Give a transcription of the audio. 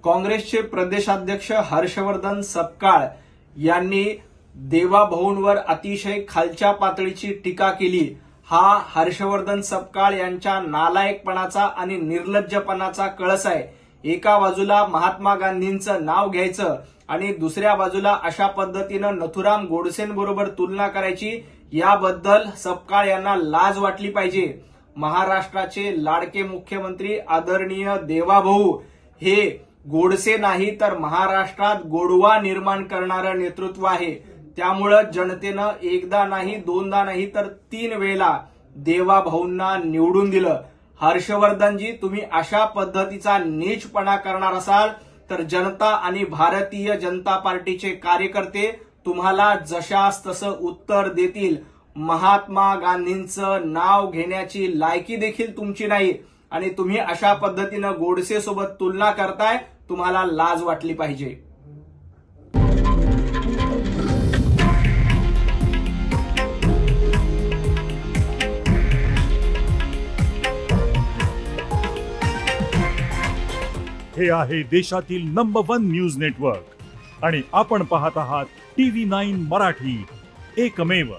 काँग्रेसचे प्रदेशाध्यक्ष हर्षवर्धन सपकाळ यांनी देवाभाऊंवर अतिशय खालच्या पातळीची टीका केली। हा हर्षवर्धन सपकाळ यांच्या नालायकपणाचा आणि निर्लज्जपणाचा कळस आहे। एका बाजूला महात्मा गांधींचं नाव घ्यायचं आणि दुसऱ्या बाजूला अशा पद्धतीनं नथुराम गोडसेंबरोबर तुलना करायची, याबद्दल सपकाळ यांना लाज वाटली पाहिजे। महाराष्ट्राचे लाडके मुख्यमंत्री आदरणीय देवाभाऊ हे गोडसे नाही तर महाराष्ट्रात गोडवा निर्माण करणारं नेतृत्व आहे। त्यामुळे जनतेनं एकदा नाही दोनदा नाही तर 3 वेळेला देवाभाऊंना निवडून दिलं। हर्षवर्धनजी, तुम्ही अशा पद्धतीचा नीचपणा करणार असाल तर जनता आणि भारतीय जनता पार्टीचे कार्यकर्ते तुम्हाला जशास तसं उत्तर देतील। महात्मा गांधींचं नाव घेण्याची लायकी देखील तुमची नाही आणि तुम्ही अशा पद्धतीनं गोडसे सोबत तुलना करताय, तुम्हाला लाज वाटली पाहिजे। हे आहे देशातील नंबर 1 न्यूज नेटवर्क आणि आपण पाहत आहात TV9 मराठी, एकमेव।